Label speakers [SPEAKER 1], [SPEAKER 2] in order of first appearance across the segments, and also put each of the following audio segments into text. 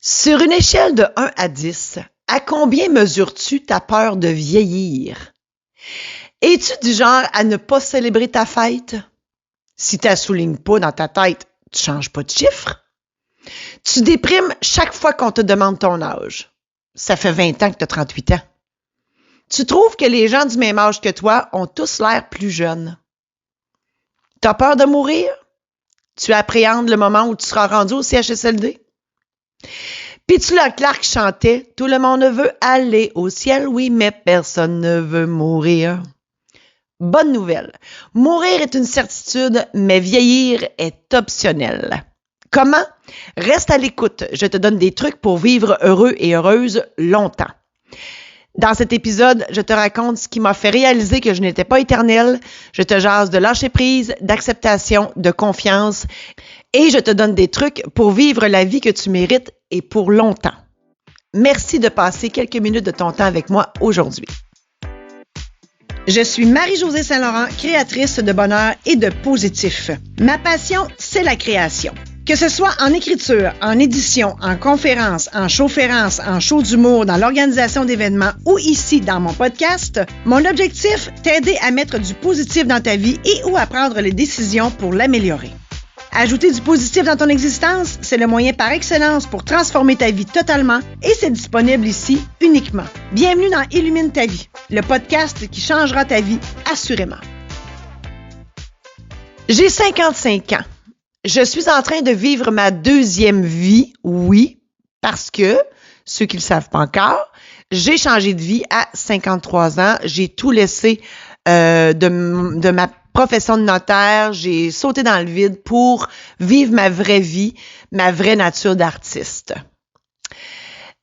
[SPEAKER 1] Sur une échelle de 1 à 10, à combien mesures-tu ta peur de vieillir? Es-tu du genre à ne pas célébrer ta fête? Si tu la soulignes pas dans ta tête, tu changes pas de chiffre. Tu déprimes chaque fois qu'on te demande ton âge. Ça fait 20 ans que tu as 38 ans. Tu trouves que les gens du même âge que toi ont tous l'air plus jeunes. T'as peur de mourir? Tu appréhendes le moment où tu seras rendu au CHSLD? Puis tu Leclerc chantait « Tout le monde veut aller au ciel, oui, mais personne ne veut mourir. » Bonne nouvelle. Mourir est une certitude, mais vieillir est optionnel. Comment? Reste à l'écoute. Je te donne des trucs pour vivre heureux et heureuse longtemps. Dans cet épisode, je te raconte ce qui m'a fait réaliser que je n'étais pas éternelle. Je te jase de lâcher prise, d'acceptation, de confiance et je te donne des trucs pour vivre la vie que tu mérites et pour longtemps. Merci de passer quelques minutes de ton temps avec moi aujourd'hui. Je suis Marie-Josée Saint-Laurent, créatrice de bonheur et de positif. Ma passion, c'est la création. Que ce soit en écriture, en édition, en conférence, en showférence, en show d'humour, dans l'organisation d'événements ou ici dans mon podcast, mon objectif, t'aider à mettre du positif dans ta vie et ou à prendre les décisions pour l'améliorer. Ajouter du positif dans ton existence, c'est le moyen par excellence pour transformer ta vie totalement et c'est disponible ici uniquement. Bienvenue dans Illumine ta vie, le podcast qui changera ta vie assurément. J'ai 55 ans. Je suis en train de vivre ma deuxième vie, oui, parce que, ceux qui ne le savent pas encore, j'ai changé de vie à 53 ans. J'ai tout laissé de ma profession de notaire. J'ai sauté dans le vide pour vivre ma vraie vie, ma vraie nature d'artiste.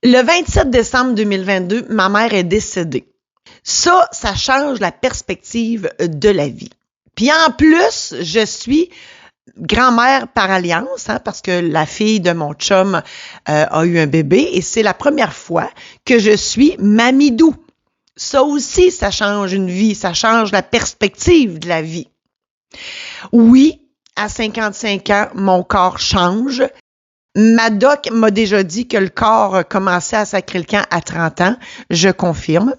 [SPEAKER 1] Le 27 décembre 2022, ma mère est décédée. Ça change la perspective de la vie. Puis en plus, je suis grand-mère par alliance, parce que la fille de mon chum a eu un bébé et c'est la première fois que je suis mamie doux. Ça aussi, ça change une vie, ça change la perspective de la vie. Oui, à 55 ans, mon corps change. Ma doc m'a déjà dit que le corps commençait à sacrer le camp à 30 ans. Je confirme.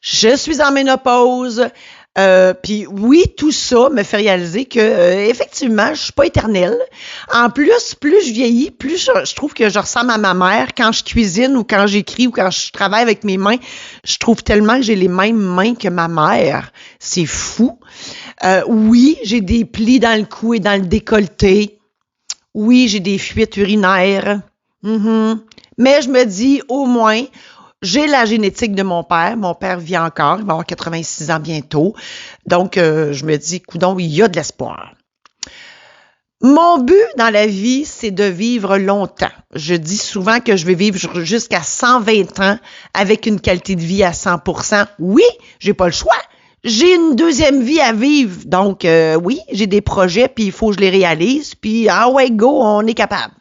[SPEAKER 1] Je suis en ménopause. Puis oui, tout ça me fait réaliser que effectivement, je suis pas éternelle. En plus, plus je vieillis, plus je trouve que je ressemble à ma mère quand je cuisine ou quand j'écris ou quand je travaille avec mes mains. Je trouve tellement que j'ai les mêmes mains que ma mère. C'est fou. Oui, j'ai des plis dans le cou et dans le décolleté. Oui, j'ai des fuites urinaires. Mais je me dis au moins, j'ai la génétique de mon père. Mon père vit encore. Il va avoir 86 ans bientôt. Donc, je me dis, coudonc, il y a de l'espoir. Mon but dans la vie, c'est de vivre longtemps. Je dis souvent que je vais vivre jusqu'à 120 ans avec une qualité de vie à 100%. Oui, j'ai pas le choix. J'ai une deuxième vie à vivre. Donc, oui, j'ai des projets, puis il faut que je les réalise. Puis, ouais, go, on est capable.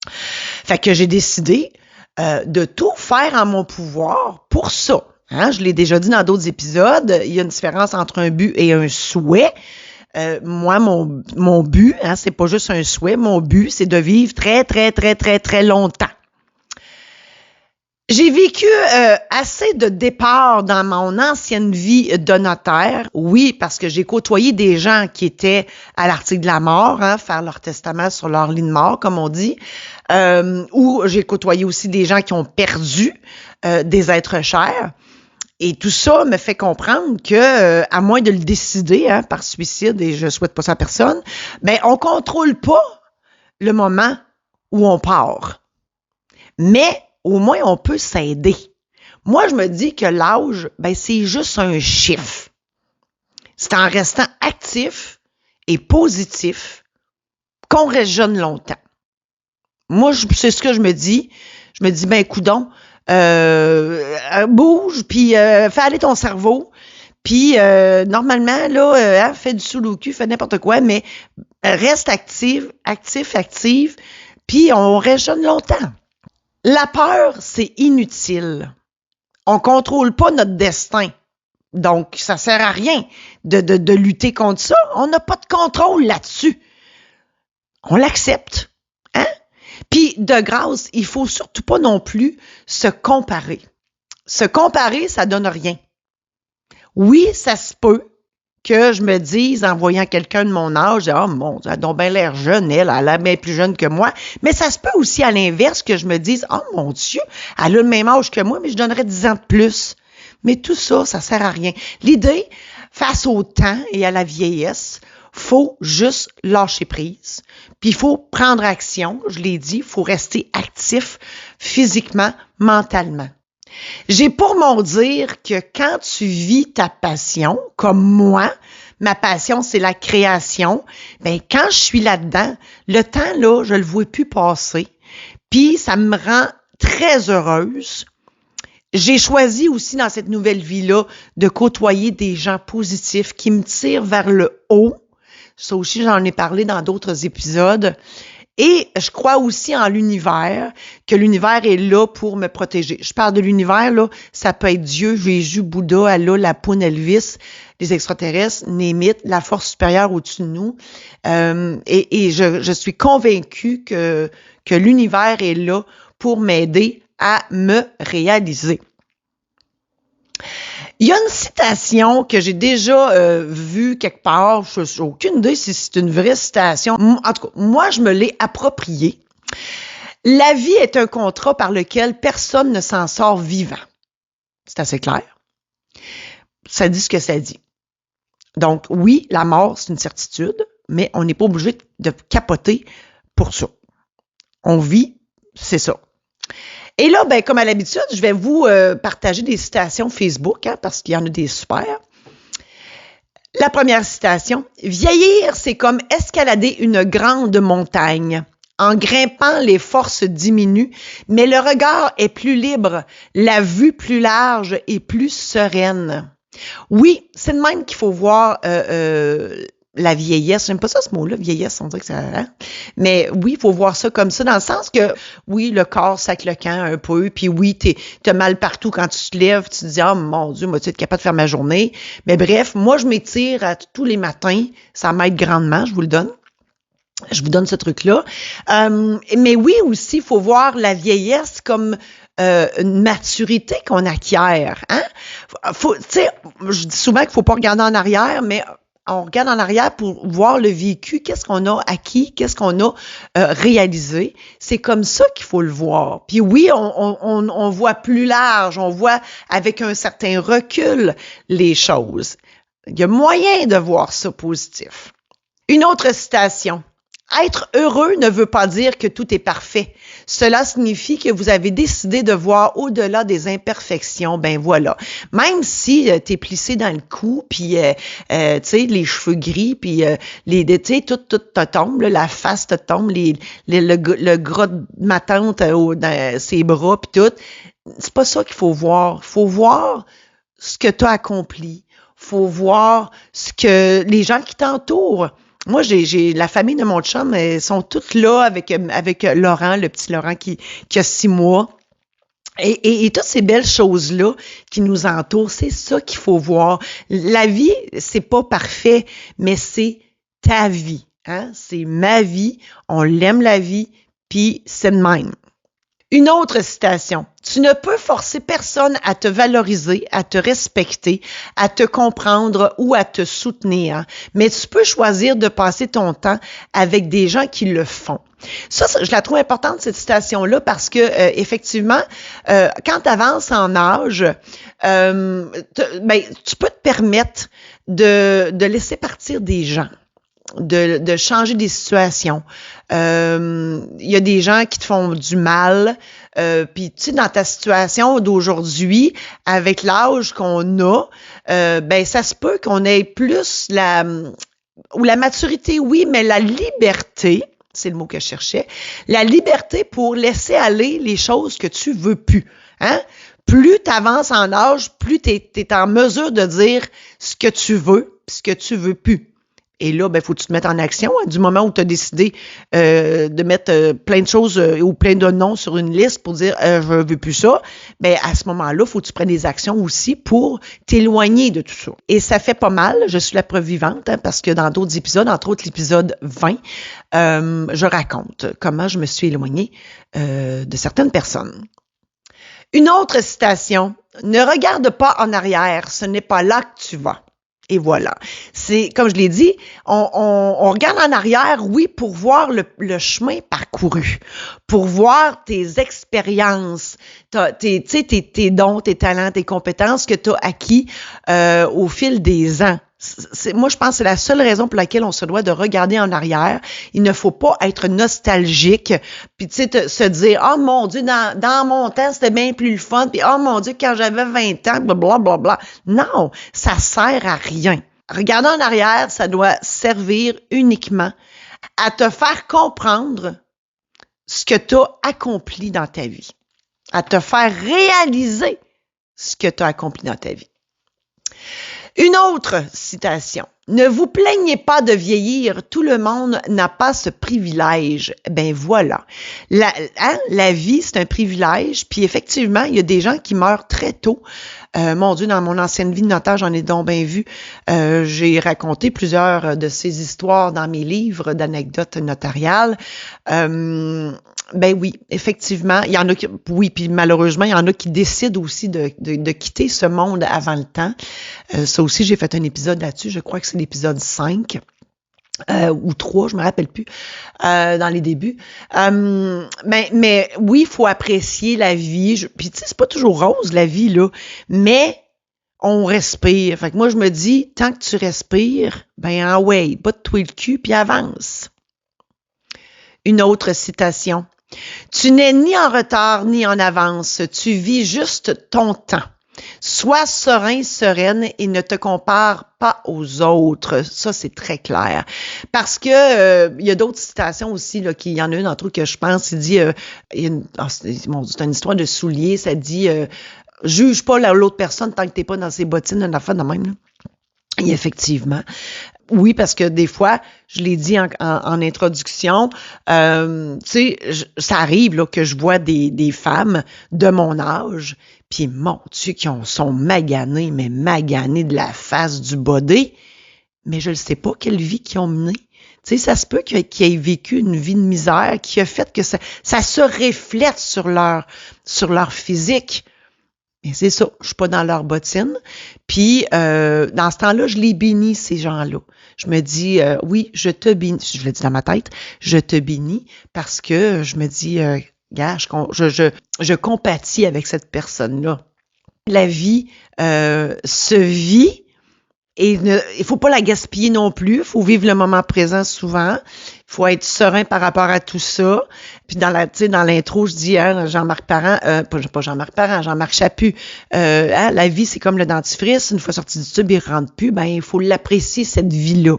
[SPEAKER 1] Fait que j'ai décidé de tout faire en mon pouvoir pour ça. Je l'ai déjà dit dans d'autres épisodes, il y a une différence entre un but et un souhait. Moi, mon but, c'est pas juste un souhait, mon but, c'est de vivre très, très, très, très, très longtemps. J'ai vécu assez de départs dans mon ancienne vie de notaire. Oui, parce que j'ai côtoyé des gens qui étaient à l'article de la mort, faire leur testament sur leur lit de mort, comme on dit. Ou j'ai côtoyé aussi des gens qui ont perdu des êtres chers. Et tout ça me fait comprendre que, à moins de le décider par suicide, et je souhaite pas ça à personne, ben on contrôle pas le moment où on part. Mais au moins, on peut s'aider. Moi, je me dis que l'âge, c'est juste un chiffre. C'est en restant actif et positif qu'on reste jeune longtemps. Moi, c'est ce que je me dis. Je me dis, coudonc, bouge, puis fais aller ton cerveau. Puis, normalement, là, fais du sous le cul, fais n'importe quoi, mais reste active, puis on reste jeune longtemps. La peur, c'est inutile. On contrôle pas notre destin. Donc, ça sert à rien de lutter contre ça. On n'a pas de contrôle là-dessus. On l'accepte. Puis, de grâce, il faut surtout pas non plus se comparer. Se comparer, ça donne rien. Oui, ça se peut que je me dise, en voyant quelqu'un de mon âge, « Oh mon Dieu, elle a donc bien l'air jeune, elle a l'air bien plus jeune que moi. » Mais ça se peut aussi à l'inverse que je me dise, « Oh mon Dieu, elle a le même âge que moi, mais je donnerais 10 ans de plus. » Mais tout ça, ça sert à rien. L'idée, face au temps et à la vieillesse, faut juste lâcher prise. Puis il faut prendre action, je l'ai dit, il faut rester actif physiquement, mentalement. J'ai pour mon dire que quand tu vis ta passion, comme moi, ma passion, c'est la création, bien, quand je suis là-dedans, le temps, là, je le vois plus passer. Puis, ça me rend très heureuse. J'ai choisi aussi dans cette nouvelle vie-là de côtoyer des gens positifs qui me tirent vers le haut. Ça aussi, j'en ai parlé dans d'autres épisodes. Et je crois aussi en l'univers, que l'univers est là pour me protéger. Je parle de l'univers, là, ça peut être Dieu, Jésus, Bouddha, Allah, la poune, Elvis, les extraterrestres, Némite, la force supérieure au-dessus de nous. Et je suis convaincue que l'univers est là pour m'aider à me réaliser. Il y a une citation que j'ai déjà vue quelque part, je n'ai aucune idée si c'est une vraie citation. En tout cas, moi, je me l'ai appropriée. La vie est un contrat par lequel personne ne s'en sort vivant. C'est assez clair. Ça dit ce que ça dit. Donc, oui, la mort, c'est une certitude, mais on n'est pas obligé de capoter pour ça. On vit, c'est ça. Et là, ben, comme à l'habitude, je vais vous partager des citations Facebook, parce qu'il y en a des super. La première citation, « Vieillir, c'est comme escalader une grande montagne. En grimpant, les forces diminuent, mais le regard est plus libre, la vue plus large et plus sereine. » Oui, c'est de même qu'il faut voir la vieillesse. J'aime pas ça, ce mot-là, vieillesse, on dirait que ça... Hein? Mais oui, il faut voir ça comme ça, dans le sens que, oui, le corps sac le camp un peu, puis oui, t'as mal partout quand tu te lèves, tu te dis « Ah, mon Dieu, moi, tu es capable de faire ma journée. » Mais bref, moi, je m'étire tous les matins, ça m'aide grandement, je vous le donne. Je vous donne ce truc-là. Mais oui, aussi, il faut voir la vieillesse comme une maturité qu'on acquiert. Hein? Tu sais, je dis souvent qu'il ne faut pas regarder en arrière, mais on regarde en arrière pour voir le vécu, qu'est-ce qu'on a acquis, qu'est-ce qu'on a réalisé. C'est comme ça qu'il faut le voir. Puis oui, on voit plus large, on voit avec un certain recul les choses. Il y a moyen de voir ça positif. Une autre citation. Être heureux ne veut pas dire que tout est parfait. Cela signifie que vous avez décidé de voir au-delà des imperfections. Ben voilà. Même si t'es plissé dans le cou, puis tu sais, les cheveux gris, puis tu sais, tout te tombe, là, la face te tombe, le gras de ma tante dans ses bras, puis tout. C'est pas ça qu'il faut voir. Il faut voir ce que tu as accompli. Il faut voir ce que les gens qui t'entourent. Moi, j'ai la famille de mon chum, elles sont toutes là avec Laurent, le petit Laurent qui a 6 mois. Et toutes ces belles choses-là qui nous entourent, c'est ça qu'il faut voir. La vie, c'est pas parfait, mais c'est ta vie. Hein? C'est ma vie, on l'aime la vie, puis c'est de même. Une autre citation. Tu ne peux forcer personne à te valoriser, à te respecter, à te comprendre ou à te soutenir, mais tu peux choisir de passer ton temps avec des gens qui le font. Ça, je la trouve importante, cette citation-là, parce que effectivement, quand tu avances en âge, tu peux te permettre de laisser partir des gens. De changer des situations. Il y a des gens qui te font du mal. Puis tu sais, dans ta situation d'aujourd'hui, avec l'âge qu'on a, ben ça se peut qu'on ait plus la maturité, oui, mais la liberté, c'est le mot que je cherchais, la liberté pour laisser aller les choses que tu veux plus. Hein? Plus tu avances en âge, plus tu es en mesure de dire ce que tu veux, ce que tu veux plus. Et là, ben, faut que tu te mettes en action. Hein, du moment où tu as décidé de mettre plein de choses ou plein de noms sur une liste pour dire je veux plus ça, ben à ce moment-là, il faut que tu prennes des actions aussi pour t'éloigner de tout ça. Et ça fait pas mal, je suis la preuve vivante, hein, parce que dans d'autres épisodes, entre autres l'épisode 20, je raconte comment je me suis éloignée de certaines personnes. Une autre citation, « Ne regarde pas en arrière, ce n'est pas là que tu vas. » Et voilà. C'est, comme je l'ai dit, on regarde en arrière, oui, pour voir le chemin parcouru, pour voir tes expériences, tes dons, tes talents, tes compétences que tu as acquis au fil des ans. Moi, je pense que c'est la seule raison pour laquelle on se doit de regarder en arrière. Il ne faut pas être nostalgique, puis tu sais, se dire « Oh mon Dieu, dans mon temps, c'était bien plus le fun. » Puis « Oh mon Dieu, quand j'avais 20 ans, blablabla. » Non, ça sert à rien. Regarder en arrière, ça doit servir uniquement à te faire comprendre ce que tu as accompli dans ta vie, à te faire réaliser ce que tu as accompli dans ta vie. Une autre citation. « Ne vous plaignez pas de vieillir, tout le monde n'a pas ce privilège. » Ben voilà. La vie, c'est un privilège, puis effectivement, il y a des gens qui meurent très tôt. Mon Dieu, dans mon ancienne vie de notaire, j'en ai donc bien vu. J'ai raconté plusieurs de ces histoires dans mes livres d'anecdotes notariales. Ben oui, effectivement, il y en a qui, oui, puis malheureusement, il y en a qui décident aussi de quitter ce monde avant le temps. Ça aussi, j'ai fait un épisode là-dessus, je crois que c'est l'épisode 5. Ou 3, je me rappelle plus, dans les débuts. Mais oui, il faut apprécier la vie. Puis tu sais, c'est pas toujours rose, la vie, là, mais on respire. Fait que moi, je me dis, tant que tu respires, ben ouais, batte-toi le cul, puis avance. Une autre citation. « Tu n'es ni en retard ni en avance, tu vis juste ton temps. Sois serein, sereine et ne te compare pas aux autres. » Ça, c'est très clair. Parce que il y a d'autres citations aussi, là, il y en a une entre autres que je pense, il dit, c'est une histoire de souliers, ça dit, juge pas l'autre personne tant que t'es pas dans ses bottines, une affaire de même, là. Et effectivement, oui, parce que des fois, je l'ai dit en introduction, tu sais, ça arrive là, que je vois des femmes de mon âge, puis mon Dieu, qui sont maganées, mais maganées de la face du body, mais je ne sais pas quelle vie qu'ils ont menée. Tu sais, ça se peut qu'ils aient vécu une vie de misère qui a fait que ça se reflète sur leur physique. Mais c'est ça, je suis pas dans leurs bottines. Puis, dans ce temps-là, je les bénis, ces gens-là. Je me dis, oui, je te bénis. Je l'ai dit dans ma tête, je te bénis parce que je me dis, gars, je compatis avec cette personne-là. La vie se vit et il faut pas la gaspiller non plus. Il faut vivre le moment présent souvent. Il faut être serein par rapport à tout ça. Puis dans l'intro, je dis, hein, Jean-Marc Parent, pas Jean-Marc Parent, Jean-Marc Chaput, hein, la vie, c'est comme le dentifrice. Une fois sorti du tube, il ne rentre plus. Ben, il faut l'apprécier, cette vie-là.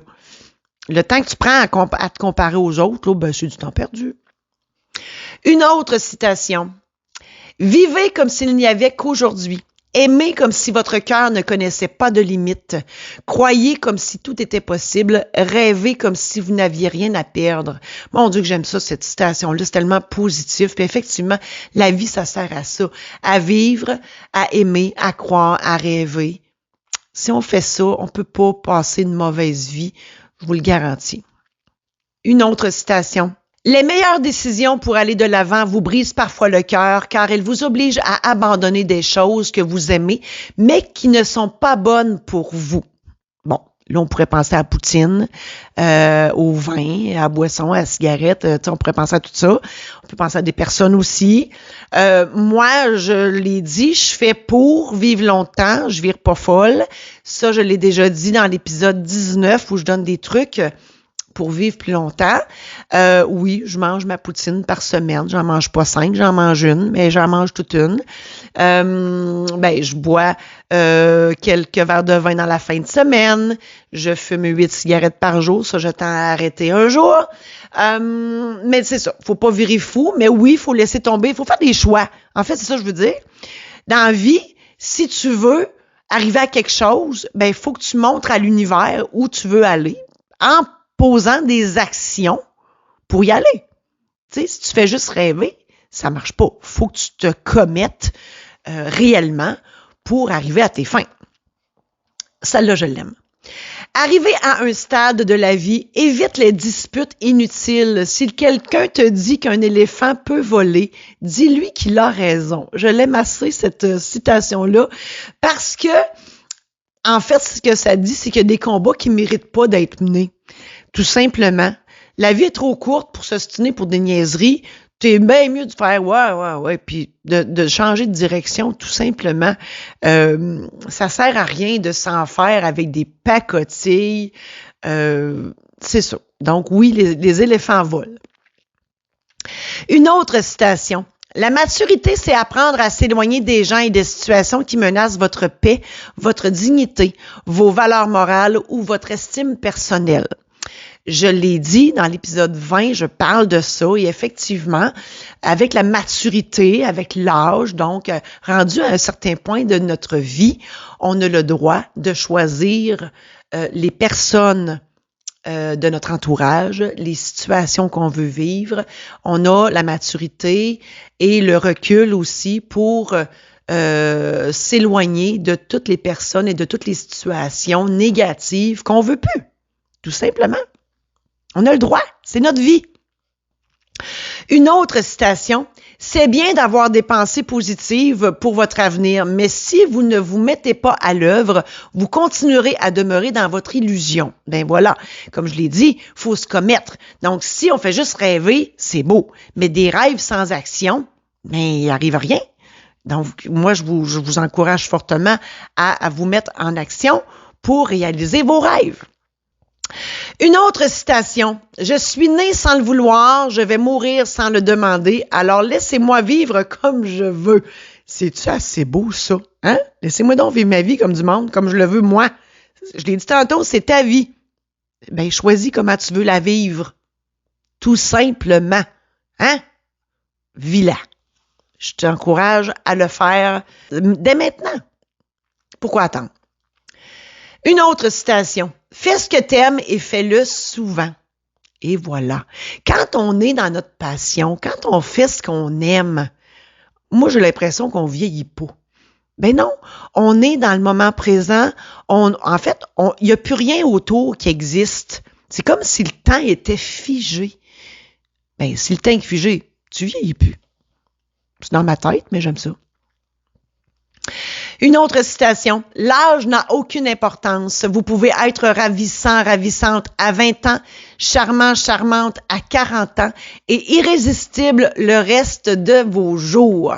[SPEAKER 1] Le temps que tu prends à te comparer aux autres, là, ben, c'est du temps perdu. Une autre citation. « Vivez comme s'il n'y avait qu'aujourd'hui. Aimez comme si votre cœur ne connaissait pas de limites. Croyez comme si tout était possible. Rêvez comme si vous n'aviez rien à perdre. » Mon Dieu que j'aime ça, cette citation-là. C'est tellement positif. Puis effectivement, la vie, ça sert à ça. À vivre, à aimer, à croire, à rêver. Si on fait ça, on peut pas passer une mauvaise vie. Je vous le garantis. Une autre citation. Les meilleures décisions pour aller de l'avant vous brisent parfois le cœur car elles vous obligent à abandonner des choses que vous aimez, mais qui ne sont pas bonnes pour vous. Bon, là, on pourrait penser à la poutine, au vin, à la boisson, à la cigarette, on pourrait penser à tout ça. On peut penser à des personnes aussi. Moi, je l'ai dit, je fais pour vivre longtemps, je vire pas folle. Ça, je l'ai déjà dit dans l'épisode 19 où je donne des trucs pour vivre plus longtemps. Oui, je mange ma poutine par semaine. J'en mange pas 5, j'en mange une, mais j'en mange toute une. Je bois quelques verres de vin dans la fin de semaine. Je fume 8 cigarettes par jour. Ça, je tends à arrêter un jour. Mais c'est ça. Faut pas virer fou, mais oui, il faut laisser tomber. Il faut faire des choix. En fait, c'est ça que je veux dire. Dans la vie, si tu veux arriver à quelque chose, ben, il faut que tu montres à l'univers où tu veux aller. en posant des actions pour y aller. Tu sais, si tu fais juste rêver, ça marche pas. Faut que tu te commettes réellement pour arriver à tes fins. Celle-là, je l'aime. Arrivé à un stade de la vie, évite les disputes inutiles. Si quelqu'un te dit qu'un éléphant peut voler, dis-lui qu'il a raison. Je l'aime assez, cette citation-là, parce que, en fait, ce que ça dit, c'est qu'il y a des combats qui ne méritent pas d'être menés. Tout simplement. La vie est trop courte pour s'ostiner pour des niaiseries. T'es bien mieux de faire ouais, puis de changer de direction, tout simplement. Ça sert à rien de s'en faire avec des pacotilles. C'est ça. Donc oui, les éléphants volent. Une autre citation. La maturité, c'est apprendre à s'éloigner des gens et des situations qui menacent votre paix, votre dignité, vos valeurs morales ou votre estime personnelle. Je l'ai dit dans l'épisode 20, je parle de ça et effectivement, avec la maturité, avec l'âge, donc rendu à un certain point de notre vie, on a le droit de choisir les personnes de notre entourage, les situations qu'on veut vivre. On a la maturité et le recul aussi pour s'éloigner de toutes les personnes et de toutes les situations négatives qu'on veut plus, tout simplement. On a le droit, c'est notre vie. Une autre citation, c'est bien d'avoir des pensées positives pour votre avenir, mais si vous ne vous mettez pas à l'œuvre, vous continuerez à demeurer dans votre illusion. Ben voilà, comme je l'ai dit, il faut se commettre. Donc, si on fait juste rêver, c'est beau, mais des rêves sans action, ben, il n'arrive rien. Donc, moi, je vous encourage fortement à vous mettre en action pour réaliser vos rêves. Une autre citation. Je suis né sans le vouloir, je vais mourir sans le demander, alors laissez-moi vivre comme je veux. C'est-tu assez beau, ça? Hein? Laissez-moi donc vivre ma vie comme du monde, comme je le veux, moi. Je l'ai dit tantôt, c'est ta vie. Ben, choisis comment tu veux la vivre. Tout simplement. Hein? Vis-la. Je t'encourage à le faire dès maintenant. Pourquoi attendre? Une autre citation. Fais ce que t'aimes et fais-le souvent. Et voilà. Quand on est dans notre passion, quand on fait ce qu'on aime, moi, j'ai l'impression qu'on vieillit pas. Ben non, on est dans le moment présent. Il n'y a plus rien autour qui existe. C'est comme si le temps était figé. Ben, si le temps est figé, tu vieillis plus. C'est dans ma tête, mais j'aime ça. Une autre citation. L'âge n'a aucune importance. Vous pouvez être ravissant, ravissante à 20 ans, charmant, charmante à 40 ans et irrésistible le reste de vos jours.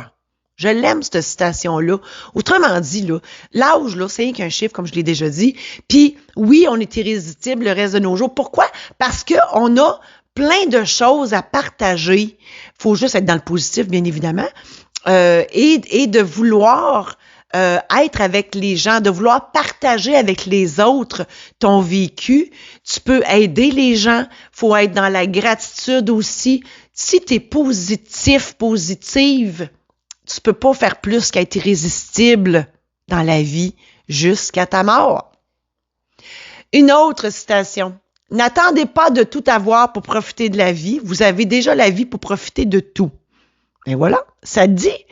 [SPEAKER 1] Je l'aime, cette citation-là. Autrement dit, là, l'âge, là, c'est rien qu'un chiffre, comme je l'ai déjà dit. Puis, oui, on est irrésistible le reste de nos jours. Pourquoi? Parce qu'on a plein de choses à partager. Faut juste être dans le positif, bien évidemment. Et de vouloir être avec les gens, de vouloir partager avec les autres ton vécu. Tu peux aider les gens. Faut être dans la gratitude aussi. Si tu es positif, positive, tu peux pas faire plus qu'être irrésistible dans la vie jusqu'à ta mort. Une autre citation. N'attendez pas de tout avoir pour profiter de la vie. Vous avez déjà la vie pour profiter de tout. Et voilà, ça te dit.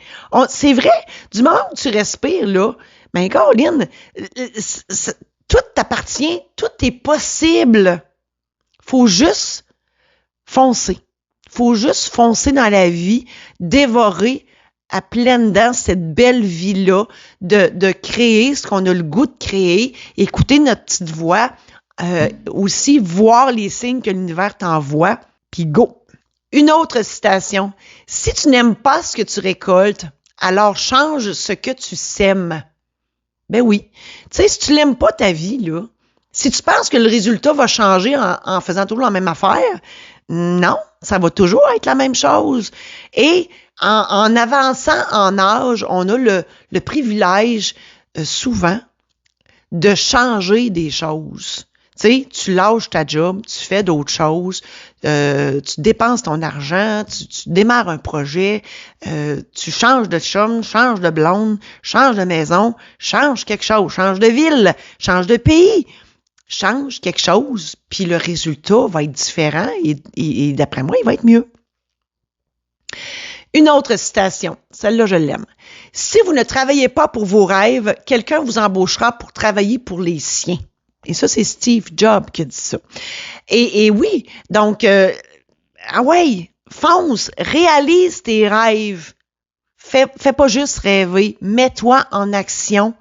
[SPEAKER 1] C'est vrai, du moment où tu respires, là, ben, Caroline, tout t'appartient, tout est possible. Faut juste foncer. Faut juste foncer dans la vie, dévorer à pleines dents cette belle vie-là, de créer ce qu'on a le goût de créer, écouter notre petite voix, aussi voir les signes que l'univers t'envoie, puis go. Une autre citation. Si tu n'aimes pas ce que tu récoltes, alors change ce que tu sèmes. Ben oui. Tu sais, si tu l'aimes pas ta vie, là, si tu penses que le résultat va changer en faisant toujours la même affaire, non, ça va toujours être la même chose. Et en avançant en âge, on a le privilège, souvent, de changer des choses. Tu sais, tu lâches ta job, tu fais d'autres choses, tu dépenses ton argent, tu démarres un projet, tu changes de chum, changes de blonde, changes de maison, changes quelque chose, changes de ville, changes de pays. change quelque chose, puis le résultat va être différent et d'après moi, il va être mieux. Une autre citation, celle-là, je l'aime. Si vous ne travaillez pas pour vos rêves, quelqu'un vous embauchera pour travailler pour les siens. Et ça, c'est Steve Jobs qui a dit ça. Et oui, donc, fonce, réalise tes rêves. Fais pas juste rêver, mets-toi en action,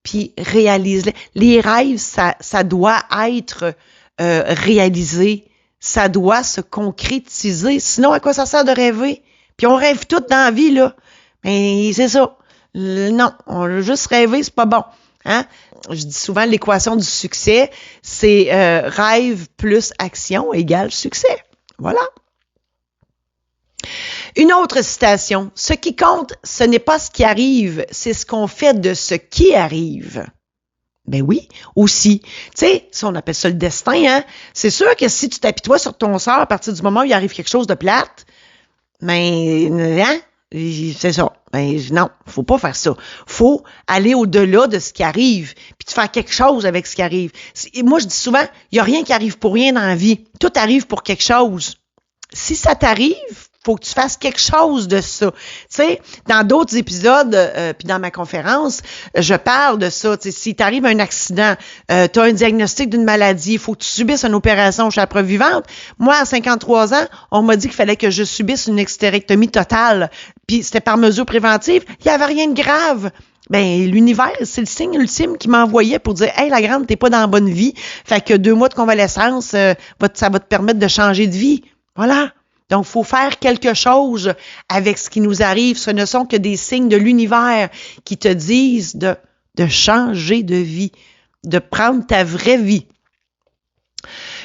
[SPEAKER 1] puis réalise-les. Les rêves, ça doit être réalisé, ça doit se concrétiser. Sinon, à quoi ça sert de rêver? Puis on rêve tout dans la vie, là. Mais c'est ça. Non, on juste rêver, c'est pas bon. Hein? Je dis souvent l'équation du succès, c'est rêve plus action égale succès. Voilà. Une autre citation. Ce qui compte, ce n'est pas ce qui arrive, c'est ce qu'on fait de ce qui arrive. Ben oui, aussi. Tu sais, si on appelle ça le destin, hein, c'est sûr que si tu t'apitoies sur ton sort à partir du moment où il arrive quelque chose de plate, ben, hein, c'est ça. Ben, non, faut pas faire ça. Faut aller au-delà de ce qui arrive, puis de faire quelque chose avec ce qui arrive. Moi, je dis souvent, il y a rien qui arrive pour rien dans la vie. Tout arrive pour quelque chose. Si ça t'arrive, faut que tu fasses quelque chose de ça. Tu sais, dans d'autres épisodes, puis dans ma conférence, je parle de ça. Tu sais, si t'arrive un accident, tu as un diagnostic d'une maladie, il faut que tu subisses une opération chez la preuve vivante. Moi, à 53 ans, on m'a dit qu'il fallait que je subisse une exstérectomie totale, puis c'était par mesure préventive. Il y avait rien de grave. Ben, l'univers, c'est le signe ultime qui m'envoyait pour dire « Hey, la grande, t'es pas dans la bonne vie. Fait que 2 mois de convalescence, ça va te permettre de changer de vie. » Voilà. Donc, il faut faire quelque chose avec ce qui nous arrive. Ce ne sont que des signes de l'univers qui te disent de changer de vie, de prendre ta vraie vie.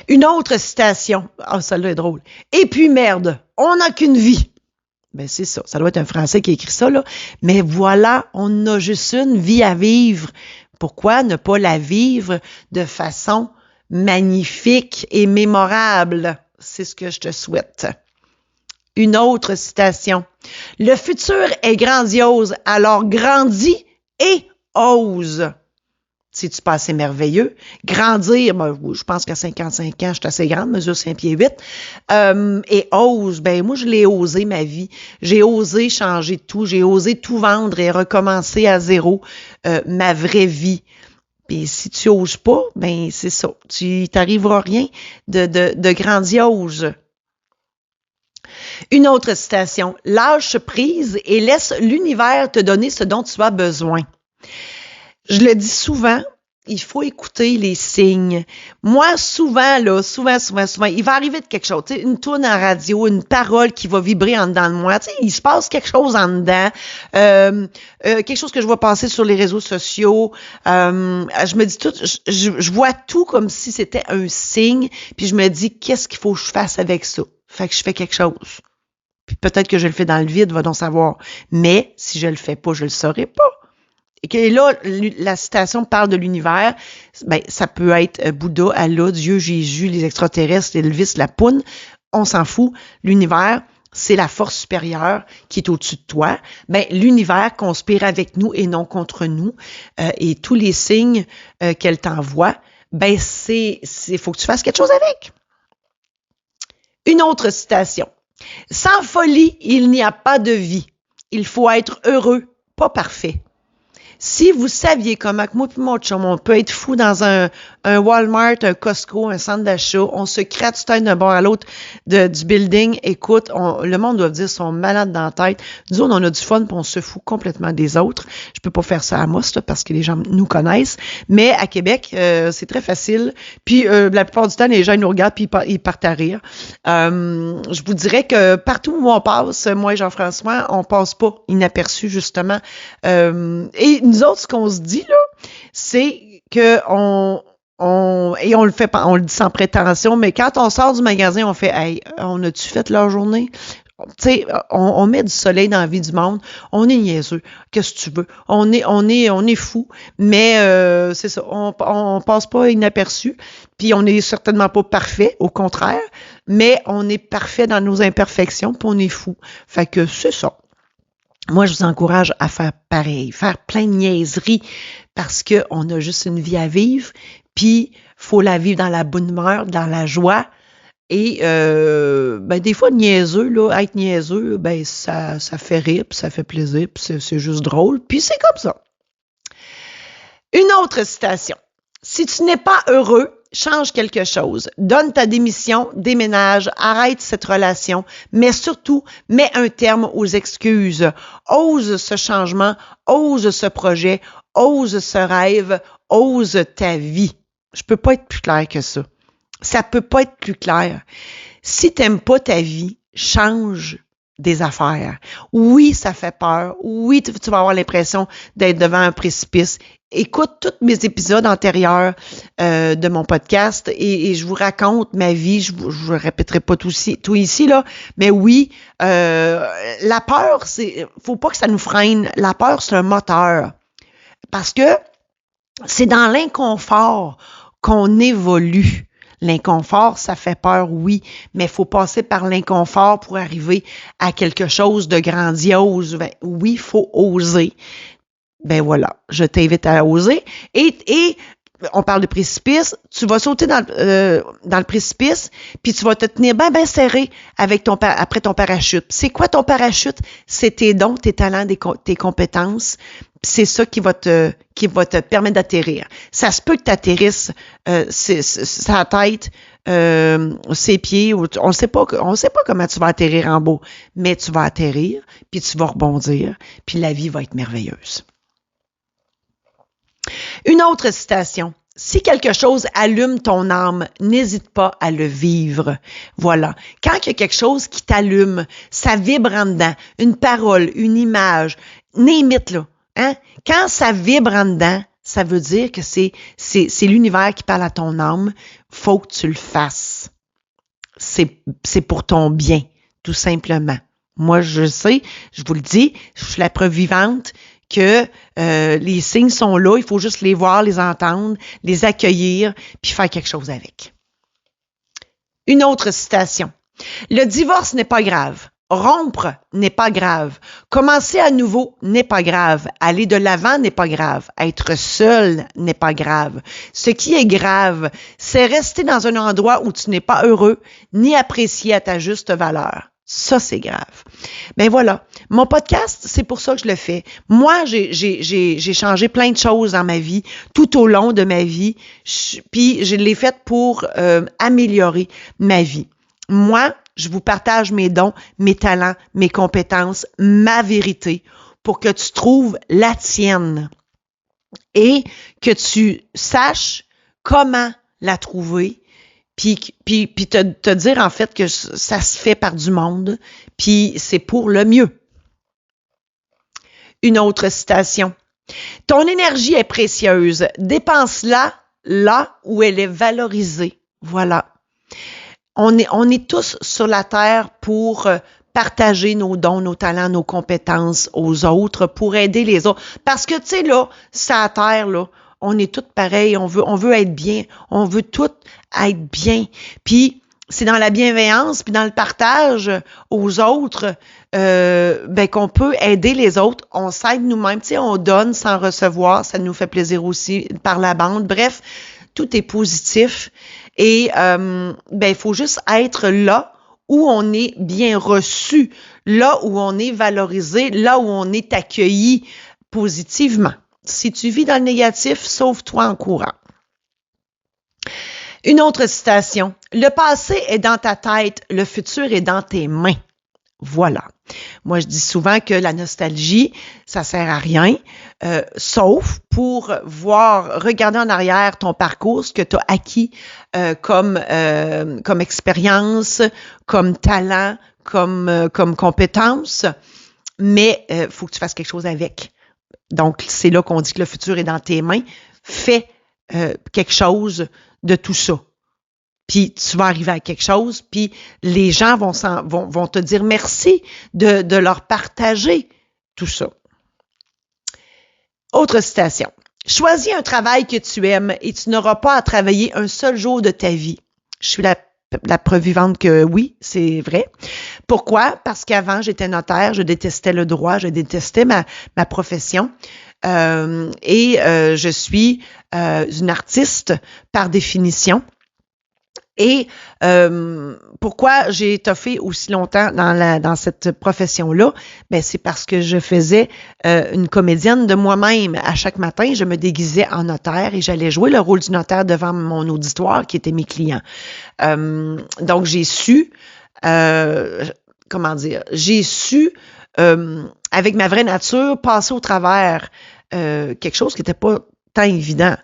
[SPEAKER 1] Une autre citation. Ah, celle-là est drôle. Et puis, merde, on n'a qu'une vie. Ben, c'est ça. Ça doit être un Français qui a écrit ça, là. Mais voilà, on a juste une vie à vivre. Pourquoi ne pas la vivre de façon magnifique et mémorable? C'est ce que je te souhaite. Une autre citation. Le futur est grandiose, alors grandis et ose. C'est-tu pas assez merveilleux? Grandir, ben, je pense qu'à 55 ans, je suis assez grande, mesure 5 pieds 8. Et ose, ben moi, je l'ai osé ma vie. J'ai osé changer tout, j'ai osé tout vendre et recommencer à zéro ma vraie vie. Et si tu oses pas, ben c'est ça. Tu t'arriveras rien de grandiose. Une autre citation. Lâche prise et laisse l'univers te donner ce dont tu as besoin. Je le dis souvent, il faut écouter les signes. Moi, souvent, il va arriver de quelque chose. Tu sais, une tourne en radio, une parole qui va vibrer en dedans de moi. Tu sais, il se passe quelque chose en dedans. Quelque chose que je vois passer sur les réseaux sociaux. Je me dis tout, je vois tout comme si c'était un signe. Puis je me dis, qu'est-ce qu'il faut que je fasse avec ça? Fait que je fais quelque chose. Puis peut-être que je le fais dans le vide, va donc savoir. Mais si je le fais pas, je le saurai pas. Et là, la citation parle de l'univers. Ben, ça peut être Bouddha, Allah, Dieu, Jésus, les extraterrestres, Elvis, la poune. On s'en fout. L'univers, c'est la force supérieure qui est au-dessus de toi. Ben, l'univers conspire avec nous et non contre nous. Et tous les signes qu'elle t'envoie, ben, faut que tu fasses quelque chose avec. Une autre citation. Sans folie, il n'y a pas de vie. Il faut être heureux, pas parfait. Si vous saviez comment que moi et mon chum, on peut être fou dans un Walmart, un Costco, un centre d'achat, on se crée du tête d'un bord à l'autre du building. Écoute, le monde doit dire qu'ils sont malades dans la tête. Nous, on a du fun puis on se fout complètement des autres. Je peux pas faire ça à Amos là, parce que les gens nous connaissent. Mais à Québec, c'est très facile. Puis la plupart du temps, les gens ils nous regardent puis ils partent à rire. Je vous dirais que partout où on passe, moi et Jean-François, on passe pas inaperçu justement. Et nous autres, ce qu'on se dit, là, c'est que on le fait pas, on le dit sans prétention, mais quand on sort du magasin, on fait, hey, on a-tu fait leur journée? Tu sais, on met du soleil dans la vie du monde. On est niaiseux. Qu'est-ce que tu veux? On est fou. Mais, c'est ça. On passe pas inaperçu. Puis on est certainement pas parfait. Au contraire. Mais on est parfait dans nos imperfections. Puis on est fou. Fait que c'est ça. Moi, je vous encourage à faire pareil, faire plein de niaiseries parce qu'on a juste une vie à vivre, puis faut la vivre dans la bonne humeur, dans la joie. Et des fois, niaiseux, là, être niaiseux, ça fait rire, puis ça fait plaisir, puis c'est juste drôle, puis c'est comme ça. Une autre citation. Si tu n'es pas heureux, change quelque chose. Donne ta démission, déménage, arrête cette relation, mais surtout, mets un terme aux excuses. Ose ce changement, ose ce projet, ose ce rêve, ose ta vie. Je peux pas être plus clair que ça. Ça peut pas être plus clair. Si t'aimes pas ta vie, change des affaires. Oui, ça fait peur. Oui, tu vas avoir l'impression d'être devant un précipice. Écoute tous mes épisodes antérieurs de mon podcast et je vous raconte ma vie. Je vous répéterai pas tout ici là, mais oui, la peur, faut pas que ça nous freine. La peur, c'est un moteur parce que c'est dans l'inconfort qu'on évolue. L'inconfort, ça fait peur, oui, mais il faut passer par l'inconfort pour arriver à quelque chose de grandiose. Oui, il faut oser. Voilà, je t'invite à oser. Et on parle de précipice, tu vas sauter dans le précipice, puis tu vas te tenir bien serré avec après ton parachute. C'est quoi ton parachute? C'est tes dons, tes talents, tes compétences. C'est ça qui va te permettre d'atterrir. Ça se peut que tu atterrisses sa tête, ses pieds, on sait pas comment tu vas atterrir en bas, mais tu vas atterrir, puis tu vas rebondir, puis la vie va être merveilleuse. Une autre citation. Si quelque chose allume ton âme, n'hésite pas à le vivre. Voilà. Quand il y a quelque chose qui t'allume, ça vibre en dedans, une parole, une image, n'imite là. Hein? Quand ça vibre en dedans, ça veut dire que c'est l'univers qui parle à ton âme. Faut que tu le fasses. C'est pour ton bien, tout simplement. Moi, je sais, je vous le dis, je suis la preuve vivante que les signes sont là, il faut juste les voir, les entendre, les accueillir, puis faire quelque chose avec. Une autre citation. Le divorce n'est pas grave. Rompre n'est pas grave. Commencer à nouveau n'est pas grave. Aller de l'avant n'est pas grave. Être seul n'est pas grave. Ce qui est grave, c'est rester dans un endroit où tu n'es pas heureux, ni apprécié à ta juste valeur. Ça, c'est grave. Voilà. Mon podcast, c'est pour ça que je le fais. Moi, j'ai changé plein de choses dans ma vie, tout au long de ma vie, puis je l'ai fait pour améliorer ma vie. Moi, je vous partage mes dons, mes talents, mes compétences, ma vérité pour que tu trouves la tienne et que tu saches comment la trouver, puis te dire en fait que ça se fait par du monde, puis c'est pour le mieux. Une autre citation. Ton énergie est précieuse. Dépense-la là où elle est valorisée. Voilà. On est tous sur la terre pour partager nos dons, nos talents, nos compétences aux autres, pour aider les autres. Parce que, tu sais, là, sur la terre, là, on est tous pareils, on veut être bien, on veut tous être bien. Puis, c'est dans la bienveillance, puis dans le partage aux autres, qu'on peut aider les autres. On s'aide nous-mêmes, tu sais, on donne sans recevoir, ça nous fait plaisir aussi par la bande. Bref, tout est positif. Et il faut juste être là où on est bien reçu, là où on est valorisé, là où on est accueilli positivement. Si tu vis dans le négatif, sauve-toi en courant. Une autre citation. Le passé est dans ta tête, le futur est dans tes mains. Voilà. Moi, je dis souvent que la nostalgie, ça sert à rien, sauf pour regarder en arrière ton parcours, ce que tu as acquis comme expérience, comme talent, comme compétence, mais faut que tu fasses quelque chose avec. Donc, c'est là qu'on dit que le futur est dans tes mains. Fais quelque chose de tout ça. Puis tu vas arriver à quelque chose, puis les gens vont te dire merci de leur partager tout ça. Autre citation. Choisis un travail que tu aimes et tu n'auras pas à travailler un seul jour de ta vie. Je suis la preuve vivante que oui, c'est vrai. Pourquoi? Parce qu'avant, j'étais notaire, je détestais le droit, je détestais ma profession. Je suis une artiste par définition. Et pourquoi j'ai étoffé aussi longtemps dans cette profession-là? Ben, c'est parce que je faisais une comédienne de moi-même. À chaque matin, je me déguisais en notaire et j'allais jouer le rôle du notaire devant mon auditoire qui étaient mes clients. Donc, j'ai su, avec ma vraie nature, passer au travers quelque chose qui n'était pas tant évident.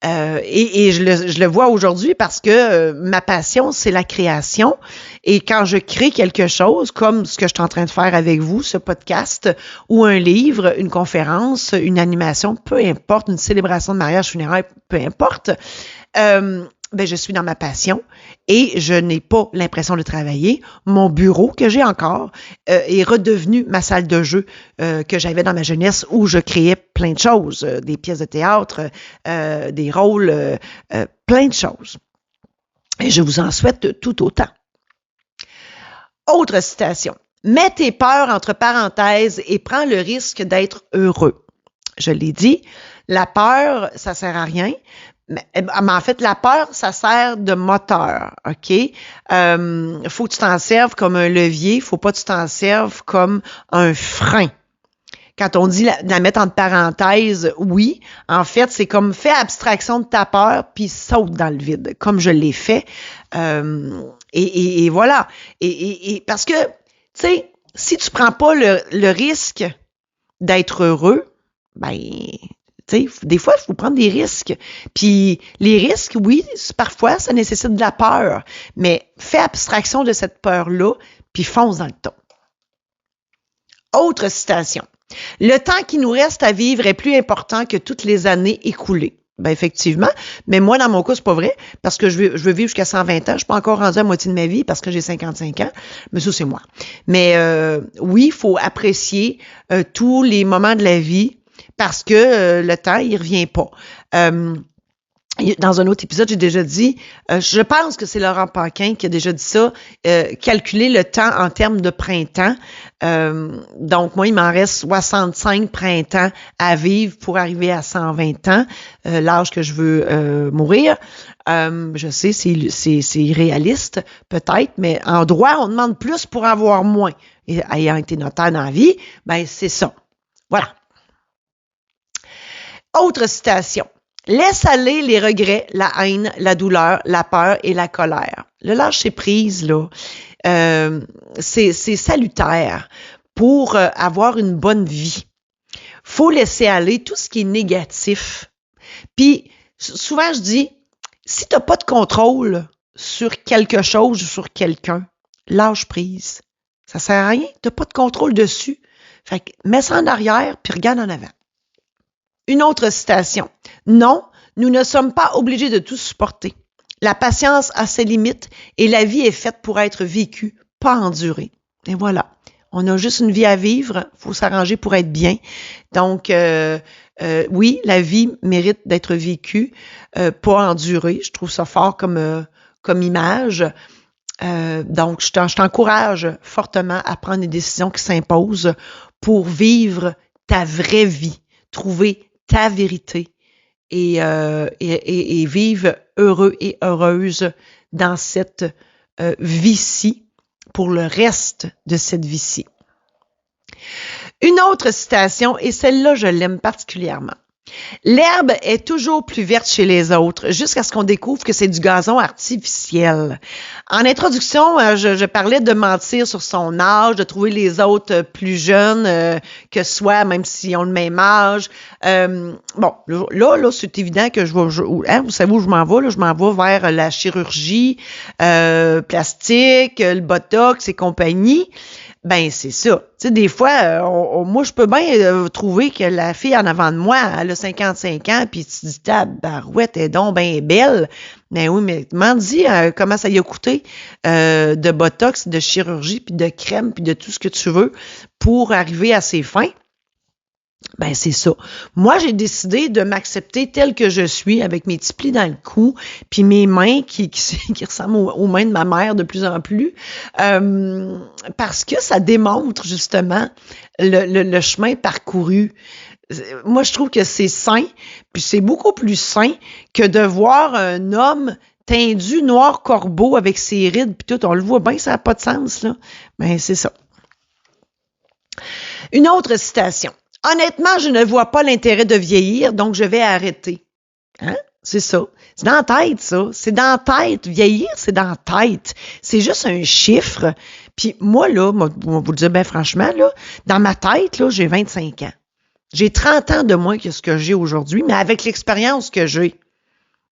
[SPEAKER 1] Je le vois aujourd'hui parce que ma passion, c'est la création. Et quand je crée quelque chose, comme ce que je suis en train de faire avec vous, ce podcast, ou un livre, une conférence, une animation, peu importe, une célébration de mariage funéraire, peu importe, je suis dans ma passion et je n'ai pas l'impression de travailler. Mon bureau, que j'ai encore, est redevenu ma salle de jeu que j'avais dans ma jeunesse où je créais plein de choses, des pièces de théâtre, des rôles, plein de choses. Et je vous en souhaite tout autant. Autre citation. Mets tes peurs entre parenthèses et prends le risque d'être heureux. Je l'ai dit, la peur, ça sert à rien. Mais en fait, la peur, ça sert de moteur, OK? Faut que tu t'en serves comme un levier, faut pas que tu t'en serves comme un frein. Quand on dit la mettre entre parenthèses, oui, en fait, c'est comme fais abstraction de ta peur puis saute dans le vide, comme je l'ai fait. Et voilà. Et parce que, tu sais, si tu prends pas le risque d'être heureux, ben... Tu sais, des fois, il faut prendre des risques. Puis les risques, oui, parfois, ça nécessite de la peur. Mais fais abstraction de cette peur-là, puis fonce dans le tas. Autre citation. Le temps qui nous reste à vivre est plus important que toutes les années écoulées. Ben effectivement, mais moi, dans mon cas, c'est pas vrai, parce que je veux vivre jusqu'à 120 ans. Je suis pas encore rendue à moitié de ma vie parce que j'ai 55 ans, mais ça, c'est moi. Mais oui, il faut apprécier tous les moments de la vie, parce que le temps, il revient pas. Dans un autre épisode, j'ai déjà dit, je pense que c'est Laurent Paquin qui a déjà dit ça, calculer le temps en termes de printemps. Donc, moi, il m'en reste 65 printemps à vivre pour arriver à 120 ans, l'âge que je veux mourir. Je sais, c'est irréaliste, peut-être, mais en droit, on demande plus pour avoir moins. Et ayant été notaire dans la vie, ben c'est ça. Voilà. Autre citation. Laisse aller les regrets, la haine, la douleur, la peur et la colère. Le lâcher-prise, là, c'est salutaire pour avoir une bonne vie. Faut laisser aller tout ce qui est négatif. Puis, souvent, je dis, si tu n'as pas de contrôle sur quelque chose ou sur quelqu'un, lâche prise. Ça sert à rien. Tu n'as pas de contrôle dessus. Fait que mets ça en arrière puis regarde en avant. Une autre citation. Non, nous ne sommes pas obligés de tout supporter. La patience a ses limites et la vie est faite pour être vécue, pas endurée. Et voilà. On a juste une vie à vivre. Il faut s'arranger pour être bien. Donc, oui, la vie mérite d'être vécue, pas endurée. Je trouve ça fort comme image. Donc, je t'encourage fortement à prendre des décisions qui s'imposent pour vivre ta vraie vie, trouver ta vérité et vivre heureux et heureuse dans cette vie-ci pour le reste de cette vie-ci. Une autre citation, et celle-là, je l'aime particulièrement. L'herbe est toujours plus verte chez les autres jusqu'à ce qu'on découvre que c'est du gazon artificiel. En introduction, je parlais de mentir sur son âge, de trouver les autres plus jeunes que soi, même s'ils ont le même âge. Bon, là, c'est évident que vous savez où je m'en vais, là, je m'en vais vers la chirurgie plastique, le botox et compagnie. Ben, c'est ça. Tu sais, des fois, moi, je peux bien trouver que la fille en avant de moi, elle a 55 ans, puis tu te dis, tabarouette, elle est donc bien belle. Ben oui, mais m'en dis comment ça y a coûté de botox, de chirurgie, puis de crème, puis de tout ce que tu veux pour arriver à ses fins. Ben, c'est ça. Moi, j'ai décidé de m'accepter telle que je suis, avec mes petits plis dans le cou, puis mes mains qui ressemblent aux mains de ma mère de plus en plus, parce que ça démontre justement le chemin parcouru. Moi, je trouve que c'est sain, puis c'est beaucoup plus sain que de voir un homme tendu, noir corbeau avec ses rides, puis tout, on le voit bien, ça n'a pas de sens, là. Mais c'est ça. Une autre citation. Honnêtement, je ne vois pas l'intérêt de vieillir, donc je vais arrêter. Hein? C'est ça. C'est dans la tête, ça. C'est dans la tête. Vieillir, c'est dans la tête. C'est juste un chiffre. Puis moi, là, on va vous le dire bien franchement, là, dans ma tête, là, j'ai 25 ans. J'ai 30 ans de moins que ce que j'ai aujourd'hui, mais avec l'expérience que j'ai.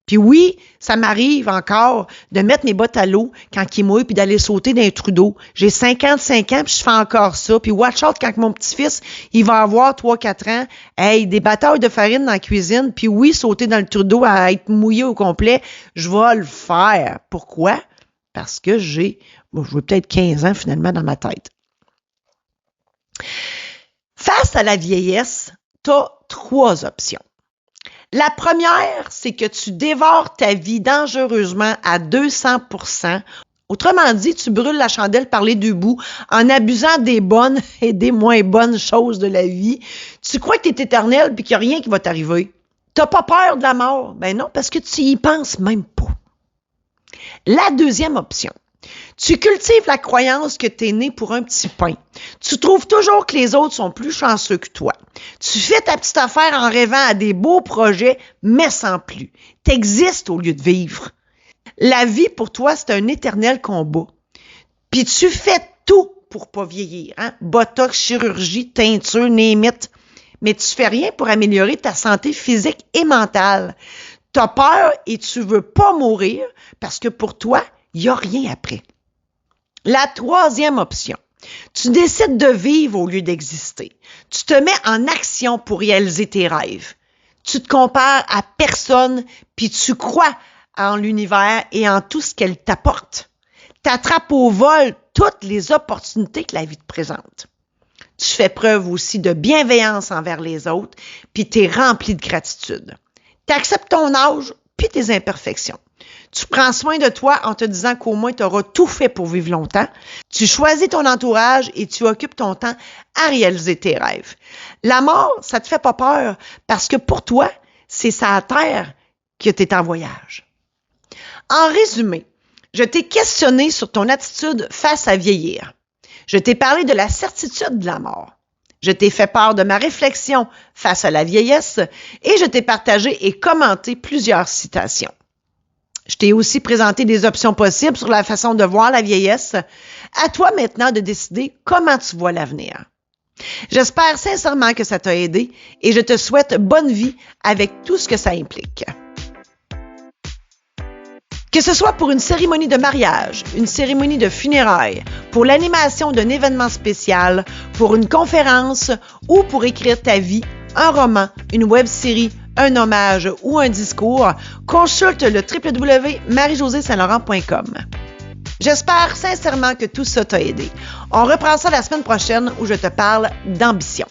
[SPEAKER 1] Puis oui, ça m'arrive encore de mettre mes bottes à l'eau quand il mouille puis d'aller sauter dans un trou d'eau. J'ai 55 ans puis je fais encore ça. Puis watch out quand mon petit-fils, il va avoir 3-4 ans. Hey, des batailles de farine dans la cuisine. Puis oui, sauter dans le trou d'eau à être mouillé au complet, je vais le faire. Pourquoi? Parce que j'ai peut-être 15 ans finalement dans ma tête. Face à la vieillesse, tu as 3 options. La première, c'est que tu dévores ta vie dangereusement à 200%. Autrement dit, tu brûles la chandelle par les 2 bouts en abusant des bonnes et des moins bonnes choses de la vie. Tu crois que tu es éternel et qu'il n'y a rien qui va t'arriver. T'as pas peur de la mort? Ben non, parce que tu y penses même pas. La deuxième option. Tu cultives la croyance que tu es né pour un petit pain. Tu trouves toujours que les autres sont plus chanceux que toi. Tu fais ta petite affaire en rêvant à des beaux projets, mais sans plus. Tu existes au lieu de vivre. La vie, pour toi, c'est un éternel combat. Puis tu fais tout pour pas vieillir. Hein? Botox, chirurgie, teinture, name it. Mais tu fais rien pour améliorer ta santé physique et mentale. Tu as peur et tu veux pas mourir parce que pour toi, il n'y a rien après. La troisième option, tu décides de vivre au lieu d'exister. Tu te mets en action pour réaliser tes rêves. Tu te compares à personne, puis tu crois en l'univers et en tout ce qu'elle t'apporte. Tu attrapes au vol toutes les opportunités que la vie te présente. Tu fais preuve aussi de bienveillance envers les autres, puis tu es rempli de gratitude. Tu acceptes ton âge, puis tes imperfections. Tu prends soin de toi en te disant qu'au moins tu auras tout fait pour vivre longtemps. Tu choisis ton entourage et tu occupes ton temps à réaliser tes rêves. La mort, ça te fait pas peur parce que pour toi, c'est sa terre que tu es en voyage. En résumé, je t'ai questionné sur ton attitude face à vieillir. Je t'ai parlé de la certitude de la mort. Je t'ai fait part de ma réflexion face à la vieillesse et je t'ai partagé et commenté plusieurs citations. Je t'ai aussi présenté des options possibles sur la façon de voir la vieillesse. À toi maintenant de décider comment tu vois l'avenir. J'espère sincèrement que ça t'a aidé et je te souhaite bonne vie avec tout ce que ça implique. Que ce soit pour une cérémonie de mariage, une cérémonie de funérailles, pour l'animation d'un événement spécial, pour une conférence ou pour écrire ta vie, un roman, une web-série, un hommage ou un discours, consulte le www.marijosésaintlaurent.com. J'espère sincèrement que tout ça t'a aidé. On reprend ça la semaine prochaine où je te parle d'ambition.